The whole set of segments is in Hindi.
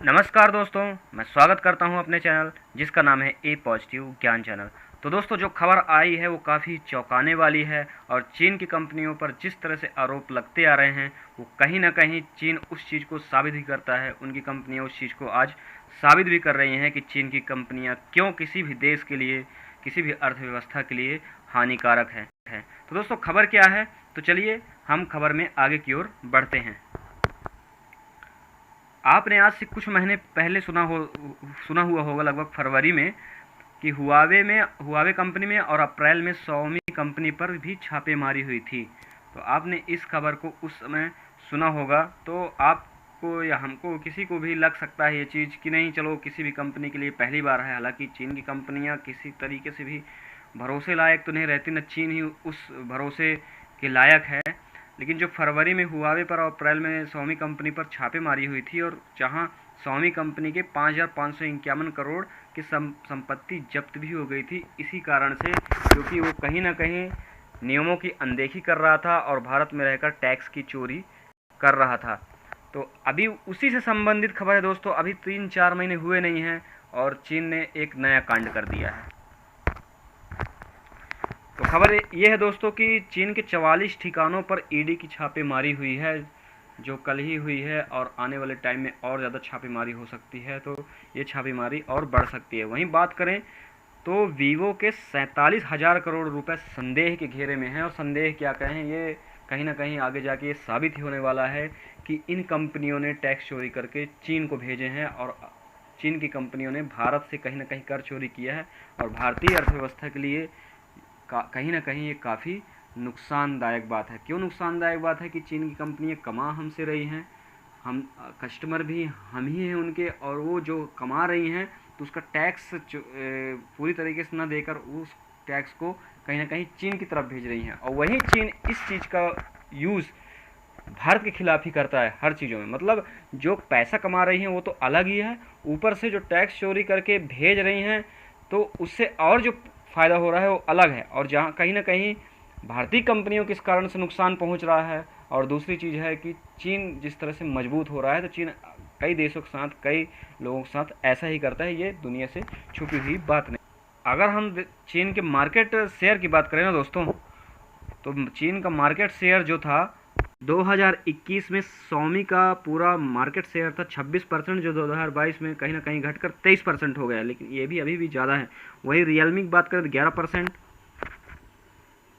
नमस्कार दोस्तों, मैं स्वागत करता हूं अपने चैनल जिसका नाम है ए पॉजिटिव ज्ञान चैनल। तो दोस्तों, जो खबर आई है वो काफ़ी चौंकाने वाली है और चीन की कंपनियों पर जिस तरह से आरोप लगते आ रहे हैं वो कहीं ना कहीं चीन उस चीज़ को साबित ही करता है। उनकी कंपनियां उस चीज़ को आज साबित भी कर रही हैं कि चीन की कंपनियां क्यों किसी भी देश के लिए, किसी भी अर्थव्यवस्था के लिए हानिकारक है। तो दोस्तों, खबर क्या है, तो चलिए हम खबर में आगे की ओर बढ़ते हैं। आपने आज से कुछ महीने पहले सुना हुआ होगा, लगभग फरवरी में, कि हुआवे कंपनी में और अप्रैल में Xiaomi कंपनी पर भी छापेमारी हुई थी। तो आपने इस खबर को उस समय सुना होगा, तो आपको या हमको किसी को भी लग सकता है ये चीज़ कि नहीं, चलो किसी भी कंपनी के लिए पहली बार है। हालांकि चीन की कंपनियां किसी तरीके से भी भरोसे लायक तो नहीं रहती, न चीन ही उस भरोसे के लायक है। लेकिन जो फरवरी में हुआवे पर और अप्रैल में Xiaomi कंपनी पर छापेमारी हुई थी और जहां Xiaomi कंपनी के 5,551 करोड़ की संपत्ति जब्त भी हो गई थी, इसी कारण से, क्योंकि वो कहीं ना कहीं नियमों की अनदेखी कर रहा था और भारत में रहकर टैक्स की चोरी कर रहा था। तो अभी उसी से संबंधित खबर है दोस्तों। अभी 3-4 महीने हुए नहीं हैं और चीन ने एक नया कांड कर दिया है। तो खबर ये है दोस्तों कि चीन के 44 ठिकानों पर ईडी की छापेमारी हुई है, जो कल ही हुई है और आने वाले टाइम में और ज़्यादा छापेमारी हो सकती है। तो ये छापेमारी और बढ़ सकती है। वहीं बात करें तो वीवो के 47,000 करोड़ रुपए संदेह के घेरे में है। और संदेह क्या कहें, ये कहीं ना कहीं आगे जाके ये साबित ही होने वाला है कि इन कंपनियों ने टैक्स चोरी करके चीन को भेजे हैं और चीन की कंपनियों ने भारत से कहीं ना कहीं कर चोरी किया है। और भारतीय अर्थव्यवस्था के लिए कहीं ना कहीं ये काफ़ी नुकसानदायक बात है। क्यों नुकसानदायक बात है कि चीन की कंपनियां कमा हमसे रही हैं, हम कस्टमर भी हम ही हैं उनके, और वो जो कमा रही हैं तो उसका टैक्स पूरी तरीके से ना देकर उस टैक्स को कहीं ना कहीं चीन की तरफ भेज रही हैं। और वहीं चीन इस चीज़ का यूज़ भारत के खिलाफ ही करता है हर चीज़ों में। मतलब जो पैसा कमा रही हैं वो तो अलग ही है, ऊपर से जो टैक्स चोरी करके भेज रही हैं तो उससे और जो फ़ायदा हो रहा है वो अलग है। और जहाँ कहीं ना कहीं भारतीय कंपनियों के इस कारण से नुकसान पहुंच रहा है। और दूसरी चीज़ है कि चीन जिस तरह से मजबूत हो रहा है, तो चीन कई देशों के साथ, कई लोगों के साथ ऐसा ही करता है। ये दुनिया से छुपी हुई बात नहीं। अगर हम चीन के मार्केट शेयर की बात करें ना दोस्तों, तो चीन का मार्केट शेयर जो था 2021 में Xiaomi का पूरा मार्केट शेयर था 26%, जो 2022 में कहीं ना कहीं घटकर 23% हो गया। लेकिन ये भी अभी भी ज़्यादा है। वही रियलमी की बात करें तो 11%,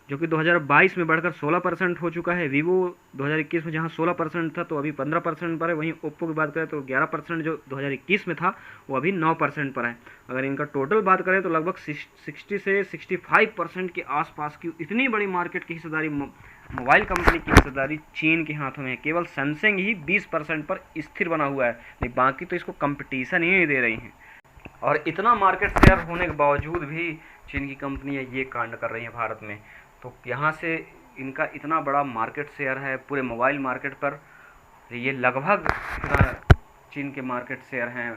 जो कि 2022 में बढ़कर 16% हो चुका है। वीवो 2021 में जहां 16% था तो अभी 15% पर है। वहीं ओप्पो की बात करें तो 11% जो 2021 में था वो अभी 9% पर है। अगर इनका टोटल बात करें तो लगभग 60 से 65% के आसपास की इतनी बड़ी मार्केट की हिस्सेदारी, मोबाइल कंपनी की हिस्सेदारी चीन के हाथों में है। केवल सैमसंग ही 20% पर स्थिर बना हुआ है, नहीं बाकी तो इसको कंपटीशन ही नहीं दे रही हैं। और इतना मार्केट शेयर होने के बावजूद भी चीन की कंपनियां ये कांड कर रही हैं भारत में। तो यहाँ से इनका इतना बड़ा मार्केट शेयर है पूरे मोबाइल मार्केट पर, ये लगभग चीन के मार्केट शेयर हैं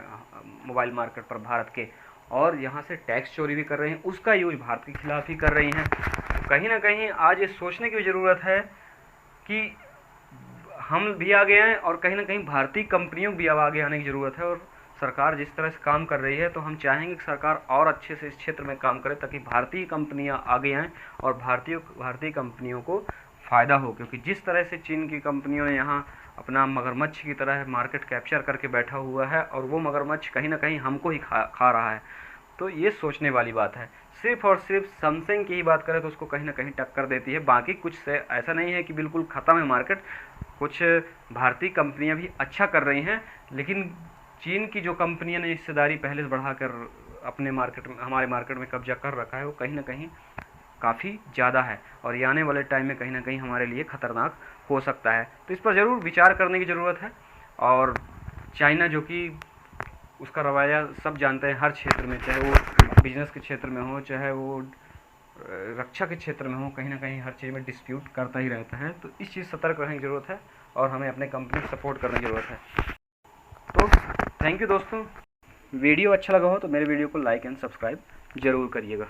मोबाइल मार्केट पर भारत के। और यहाँ से टैक्स चोरी भी कर रहे हैं, उसका यूज भारत के खिलाफ ही कर रही हैं। कहीं ना कहीं आज ये सोचने की ज़रूरत है कि हम भी आगे आएँ और कहीं ना कहीं भारतीय कंपनियों को भी अब आगे आने की ज़रूरत है। और सरकार जिस तरह से काम कर रही है तो हम चाहेंगे कि सरकार और अच्छे से इस क्षेत्र में काम करे, ताकि भारतीय कंपनियां आगे आएँ और भारतीय कंपनियों को फ़ायदा हो। क्योंकि जिस तरह से चीन की कंपनियों ने यहाँ अपना मगरमच्छ की तरह मार्केट कैप्चर करके बैठा हुआ है और वो मगरमच्छ कहीं ना कहीं हमको ही खा रहा है। तो ये सोचने वाली बात है। सिर्फ और सिर्फ सैमसंग की ही बात करें तो उसको कहीं ना कहीं टक्कर देती है। बाकी कुछ से ऐसा नहीं है कि बिल्कुल ख़त्म है मार्केट। कुछ भारतीय कंपनियां भी अच्छा कर रही हैं, लेकिन चीन की जो कंपनियां ने हिस्सेदारी पहले से बढ़ाकर अपने मार्केट में, हमारे मार्केट में कब्जा कर रखा है, वो कहीं ना कहीं काफ़ी ज़्यादा है। और ये आने वाले टाइम में कहीं ना कहीं हमारे लिए ख़तरनाक हो सकता है। तो इस पर ज़रूर विचार करने की ज़रूरत है। और चाइना, जो कि उसका रवैया सब जानते हैं हर क्षेत्र में, चाहे वो बिजनेस के क्षेत्र में हो, चाहे वो रक्षा के क्षेत्र में हो, कहीं ना कहीं हर चीज़ में डिस्प्यूट करता ही रहता है। तो इस चीज़ सतर्क रहने की ज़रूरत है और हमें अपने कंपनी को सपोर्ट करने की ज़रूरत है। तो थैंक यू दोस्तों। वीडियो अच्छा लगा हो तो मेरे वीडियो को लाइक एंड सब्सक्राइब ज़रूर करिएगा।